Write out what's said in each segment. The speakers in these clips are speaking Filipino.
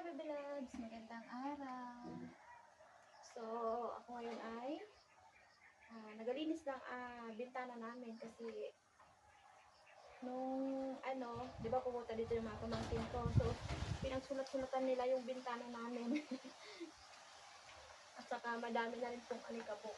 Baby Loves, magandang araw. So, ako ngayon ay nagalinis ng bintana namin kasi nung di ba pumunta dito yung mga pamangkin ko. So, pinagsulat-sulatan nila yung bintana namin. At saka madami na rin pong alikabok.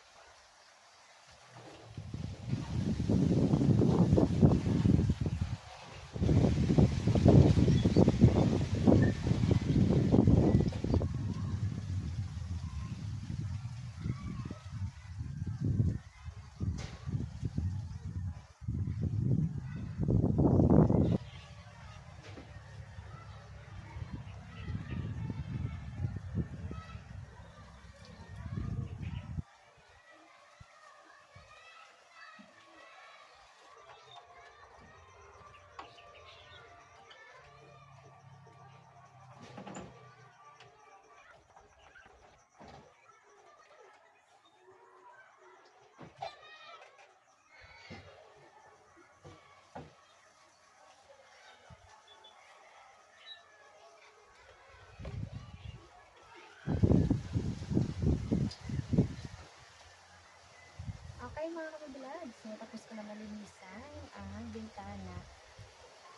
Okay mga kababalad, so tapos ko na malinisan ang bintana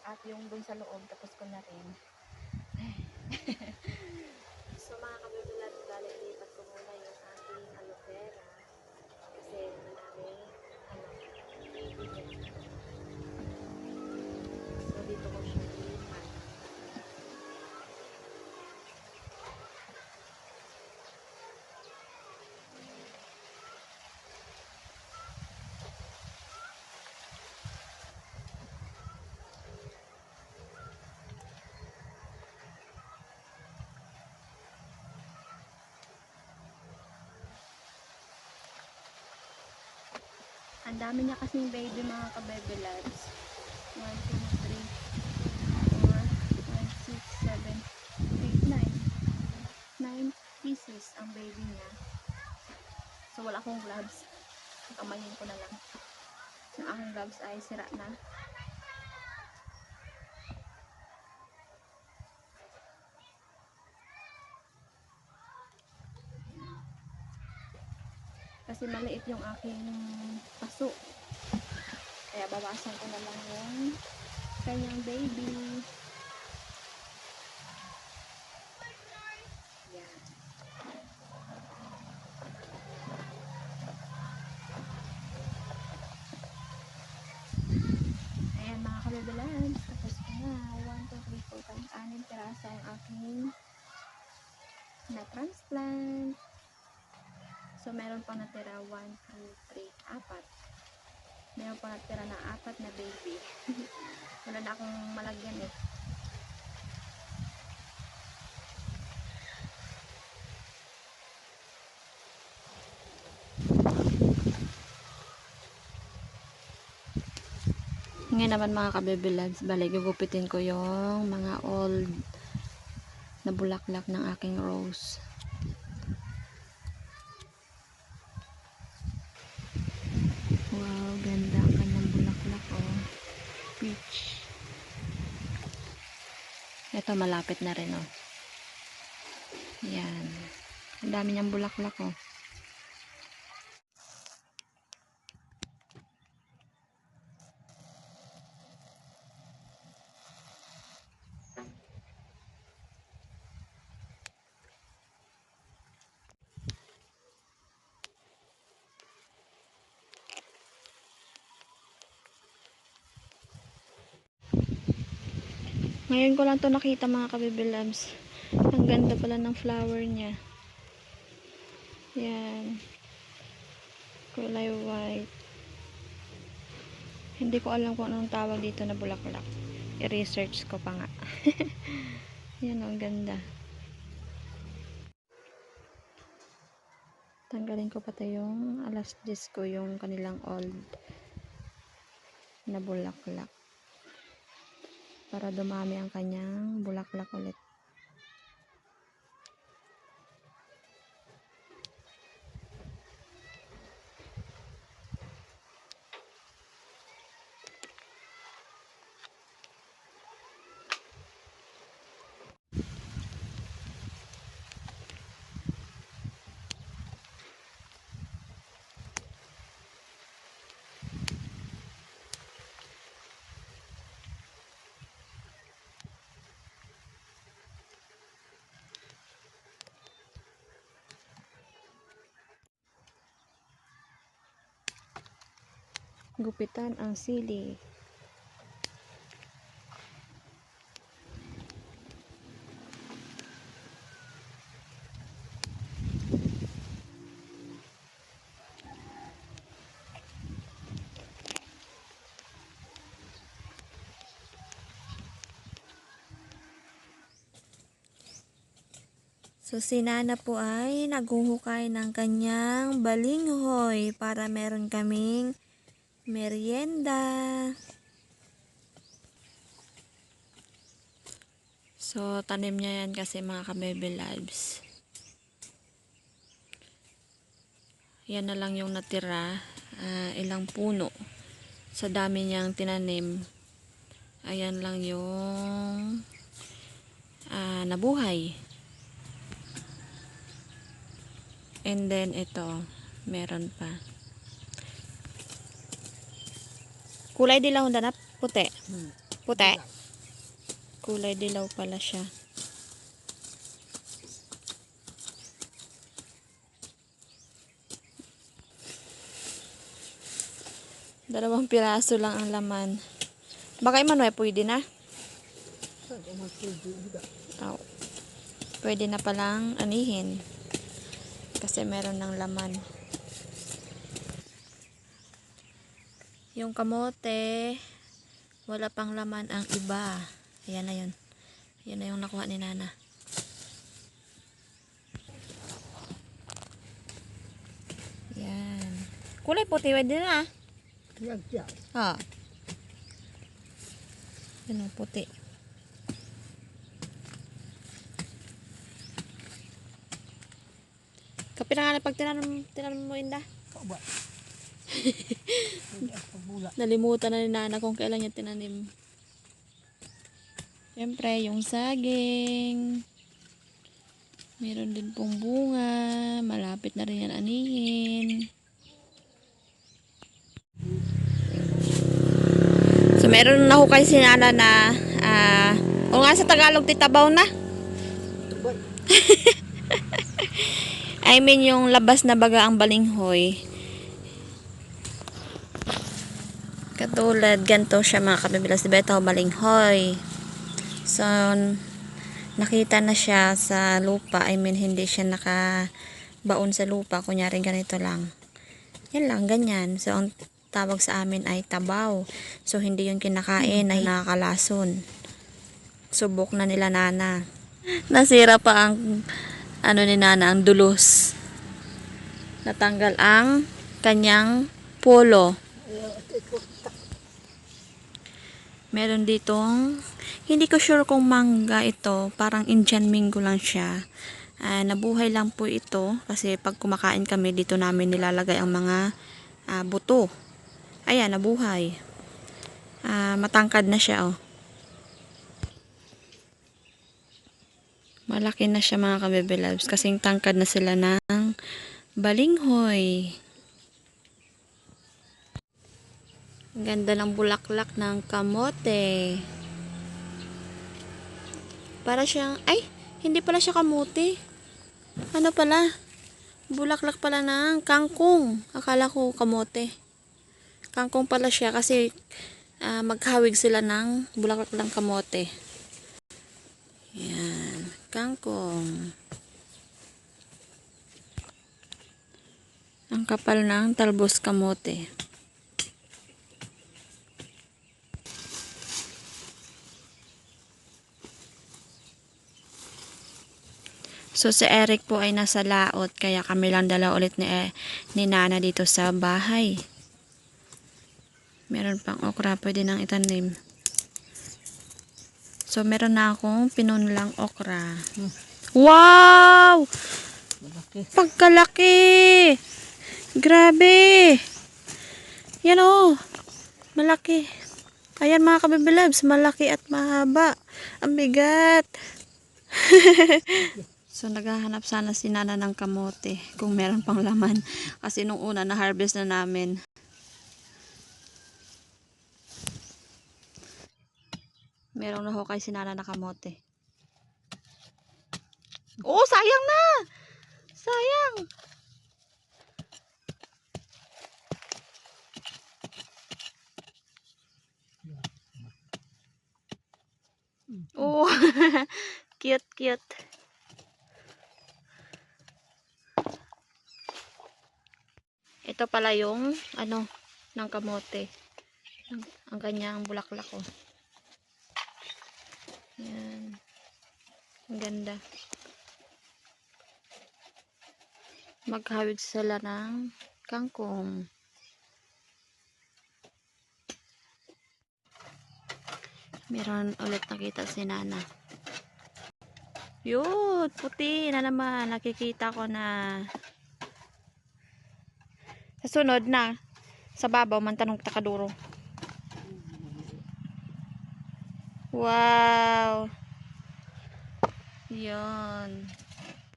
at yung dun sa loob tapos ko na rin. So mga kababalad, bali lipat ko muna yung ating aloe vera kasi maraming bibigyan. So dito ko siya lipat. Ang dami niya kasing baby mga ka-baby loves. 1, 2, 3, 4, 5, 6, 7, 8, 9. 9 pieces ang baby niya. So wala akong gloves. Kamayin ko na lang. Yung aking gloves ay sira na. Kasi maliit yung aking paso. Kaya bawasan ko na lang yung kanyang baby. Yan. Ayan mga kababalans. Tapos ko na. 1, 2, 3, 4, 5, 6 piraso ang aking na-transplant. So meron pa natira 1, 2, 3, 4. Meron pa natira na 4 na baby. Wala na akong malagyan eh. Ngayon naman mga ka-baby loves, balik gugupitin ko yung mga old na bulaklak ng aking rose. Wow, ganda ang kanyang bulaklak oh. Peach. Ito malapit na rin oh. Yan. Ang dami niyang bulaklak oh. Ngayon ko lang to nakita mga ka-baby loves. Ang ganda pala ng flower niya. Yan. Kulay white. Hindi ko alam kung anong tawag dito na bulaklak. I-research ko pa nga. Yan, ang ganda. Tanggalin ko pati yung alas 10 ko yung kanilang old na bulaklak. Para dumami ang kanyang bulaklak ulit. gupitan ang sili. So, si Nana po ay naghuhukay ng kanyang balinghoy para meron kaming merienda. So, tanim niya yan kasi mga kabebe lives. Yan na lang yung natira. Ilang puno. Sa dami niyang tinanim. Ayan lang yung nabuhay. And then, ito. Meron pa. Kulay dilaw na puti. Puti. Kulay dilaw pala siya. Dalawang piraso lang ang laman. Baka Emmanuel, pwede na? Oh. Pwede na palang anihin. Kasi meron ng laman. Yung kamote, wala pang laman ang iba. Ayan na yun. Yan na yung nakuha ni Nana. Yan. Kulay puti, pwede na. Ah. Yan ang puti. Kapila nga na pag tinanong mo, Inda. Nalimutan na ni Nana kung kailan niya tinanim. Siyempre, yung saging. Meron din pong bunga. Malapit na rin yan anihin. So, meron na hukay si Nana na o nga sa Tagalog, titabaw na. I mean, yung labas na baga ang balinghoy. Katulad, ganito siya mga kabibilas. Diba ito, balinghoy. So, nakita na siya sa lupa. I mean, hindi siya nakabaon sa lupa. Kunyari, ganito lang. Yan lang, ganyan. So, ang tawag sa amin ay tabaw. So, hindi yung kinakain ay nakakalason. Subok na nila Nana. Nasira pa ang ni Nana, ang dulos. Natanggal ang kanyang polo. Meron ditong, hindi ko sure kung mangga ito. Parang Indian mango lang siya. Nabuhay lang po ito. Kasi pag kumakain kami, dito namin nilalagay ang mga buto. Ayan, nabuhay. Matangkad na siya, oh. Malaki na siya mga kabebe loves. Kasing tangkad na sila ng balinghoy. Ang ganda ng bulaklak ng kamote. Para siyang, ay, hindi pala siya kamote. Ano pala? Bulaklak pala ng kangkong. Akala ko kamote. Kangkong pala siya kasi maghawig sila ng bulaklak ng kamote. Yan. Kangkong. Ang kapal ng talbos kamote. So, si Eric po ay nasa laot. Kaya kami lang dala ulit ni Nana dito sa bahay. Meron pang okra. Pwede nang itanim. So, meron na akong pinunlang okra. Wow! Pagkalaki! Grabe! Yan o. Malaki. Ayan mga kabibilabs. Malaki at mahaba. Ang bigat. So, naghahanap sana si Nana ng kamote. Kung meron pang laman. Kasi nung una, na-harvest na namin. Merong nahukay si Nana na kamote. Oh, sayang na! Sayang! Cute, cute. Ito pala yung ano ng kamote. Ang kanyang bulaklak ko. Yan. Ang ganda. Maghawig sila ng kangkong. Meron ulit nakita si Nana. Yun, puti na naman. Nakikita ko na. Sa sunod na, sa babaw man tanong takaduro. Wow! Yun.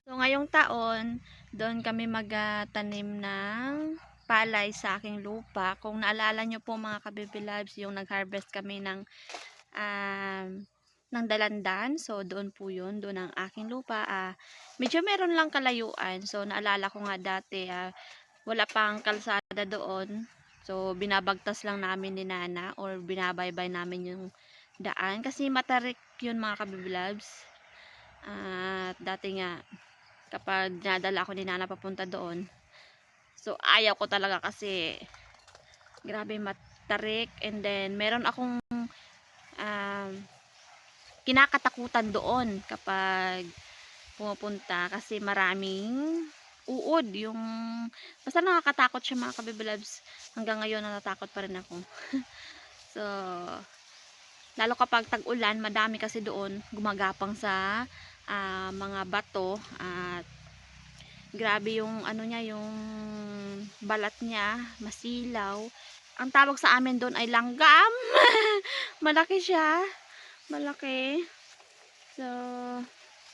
So, ngayong taon, doon kami magtanim ng palay sa aking lupa. Kung naalala nyo po mga kabibi loves, yung nag-harvest kami ng dalandan. So, doon po yun. Doon ang aking lupa. Medyo meron lang kalayuan. So, naalala ko nga dati, wala pang kalsada doon. So, binabagtas lang namin ni Nana or binabaybay namin yung daan. Kasi matarik yun mga kabibi loves. At dati nga, kapag nadala ako ni Nana papunta doon, so ayaw ko talaga kasi grabe matarik. And then, meron akong kinakatakutan doon kapag pumupunta kasi maraming uod yung basta nakakatakot siya mga kabibilabs. Hanggang ngayon natatakot pa rin ako. So lalo kapag tag-ulan, madami kasi doon gumagapang sa mga bato at grabe yung ano niya, yung balat niya masilaw. Ang tawag sa amin doon ay langgam. Malaki siya, malaki. So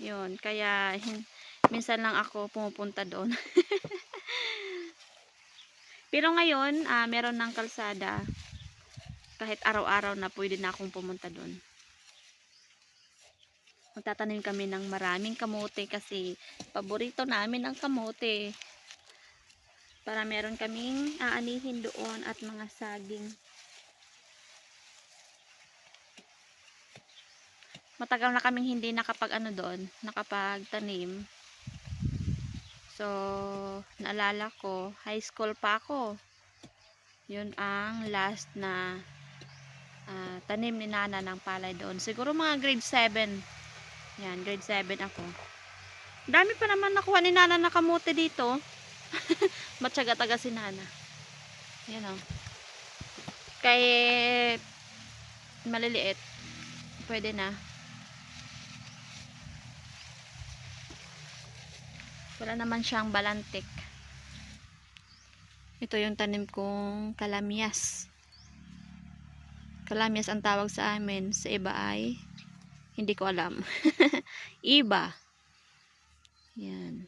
yun, kaya minsan lang ako pumupunta doon. Pero ngayon, meron ng kalsada. Kahit araw-araw na pwede na akong pumunta doon. Magtatanim kami ng maraming kamote kasi paborito namin ang kamote. Para meron kaming aanihin doon at mga saging. Matagal na kaming hindi nakapag-ano doon, nakapagtanim. So, naalala ko, high school pa ako. Yun ang last na tanim ni Nana ng palay doon. Siguro mga grade 7. Yan, grade 7 ako. Dami pa naman nakuha ni Nana na kamote dito. Matyaga-taga si Nana. Yan o. Kahit maliliit, pwede na. Wala naman siyang balantik. Ito yung tanim kong kalamyas. Kalamyas ang tawag sa amin. Sa iba ay hindi ko alam. Iba. Yan.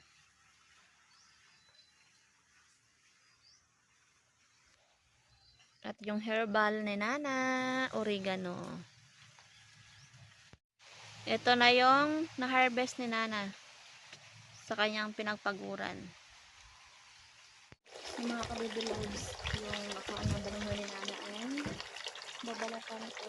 At yung herbal ni Nana, oregano. Ito na yung na-harvest ni Nana sa kanyang pinagpaguran. Yung mga kabibilogs, yung nakuha ng balong ni Nana ay babalatan ko.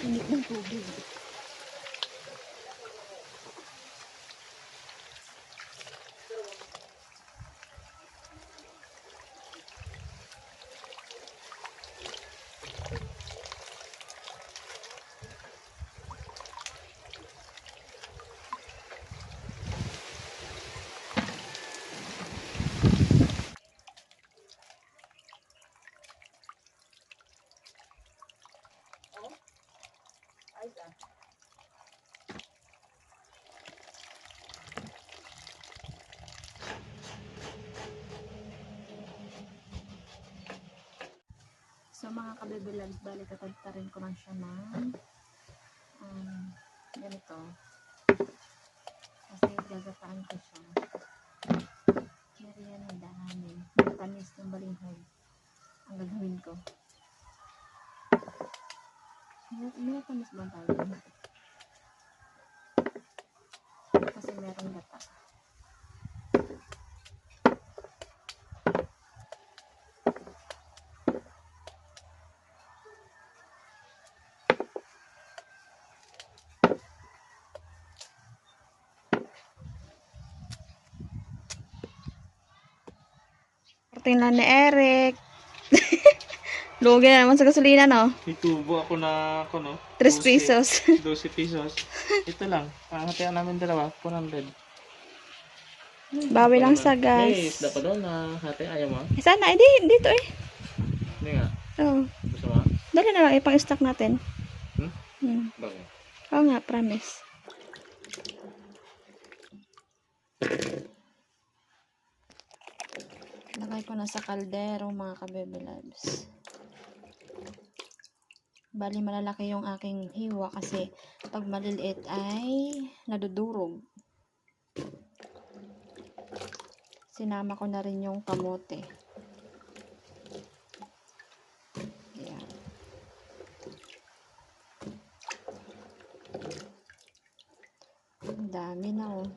Init ng tubig. So mga kabibilags, balik tatagtarin ko lang siya ng ganito. Kasi gagataan ko siya. Merienda namin. Matamis ng balinghoy. Ang gagawin ko. May tamis ba tayo? Kasi meron gata. Tingnan ni Eric. Lugi na naman sa gasolina, no? May tubo ako na, ako no? 3 pesos. 12 pesos. Ito lang. Panghatian namin dalawa. 400. Bawi lang sa May gas. isda pa doon na hati. Ayaw mo? Sana, dito eh. Hindi nga. Oh. Gusto mo? Dali na lang, ipang-stock natin. Hmm? Bakit? Oo nga, promise. Lagay ko na sa kaldero, mga kabebe loves. Bali, malalaki yung aking hiwa kasi pag maliliit ay nadudurog. Sinama ko na rin yung kamote. Ayan. Ang dami na oh.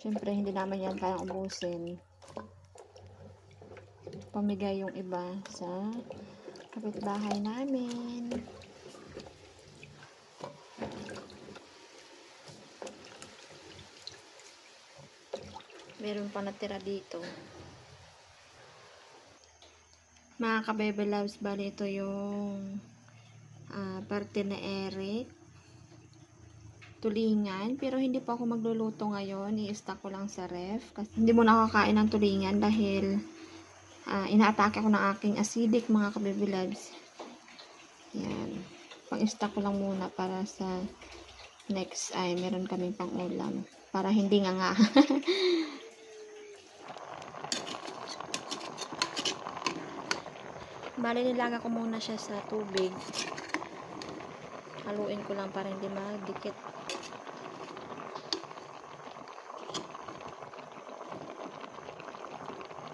Siyempre, hindi naman yan kayang ubusin. Pamigay yung iba sa kapitbahay namin. Meron pa natira dito. Mga kabebe loves, bali ito yung parte na Eric. Tulingan. Pero hindi pa ako magluluto ngayon. I-stack ko lang sa ref. Kasi hindi mo nakakain ng tulingan dahil ina-atake ako ng aking acidic, mga kabebe loves. Yan. Pang-stack ko lang muna para sa next ay meron kaming pang ulam. Para hindi nga. Bali, nilaga ko muna siya sa tubig. Haluin ko lang para hindi magdikit.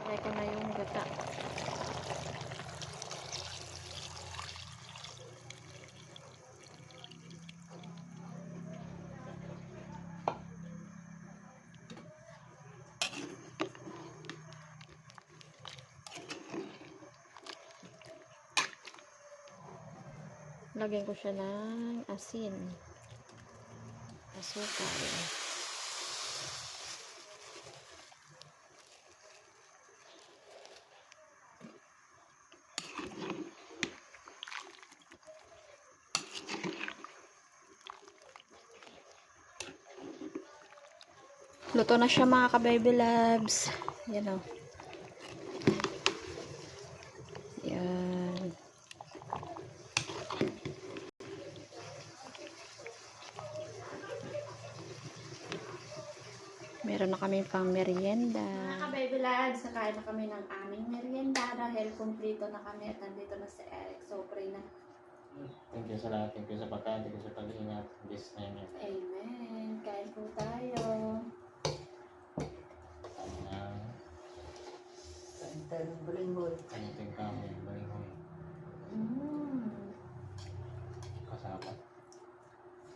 Try ko na yung gata. Lagyan ko siya ng asin. Asukal. Luto na siya, mga ka-baby loves. Yan o. Yan. Meron na kami pang merienda. Mga ka-baby loves, nakain na kami ng aming merienda dahil kumplito na kami at nandito na si Eric. So, pray na. Thank you sa lahat. Thank you sa pagkain. Thank you sa pag-iingat. This name it. Amen. Kain po tayo. Kain tayo ng balinghoy. Kain tayo kami ng balinghoy. Kasama.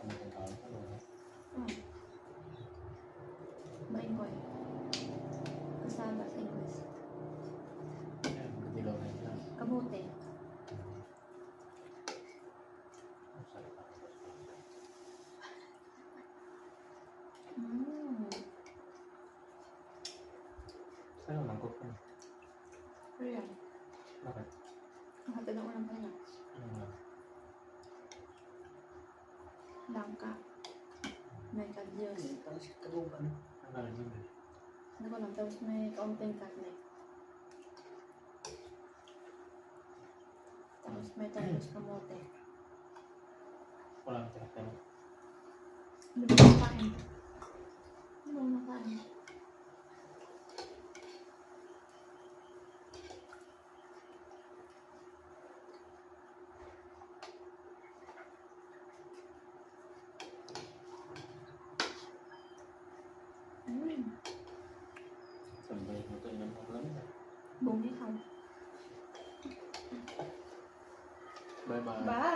Kain tayo kami sa loob. Balinghoy. Kasama sa English. Dilaw na yun. Kamote. Saan ang mangkok ko? Pero yan. Bakit? Ang hatid ako ng panak. Langka. May kadyos. Tapos kabuban. Ang galing yun. Ano ko lang. Tapos may kaunting karne. Tapos may talbos kamote. Walang tira-tira. Ano ba nakain? Ano ba nakain? Sabay mo ito. Ilan mo lang yun. Bumikaw. Bye-bye. Bye!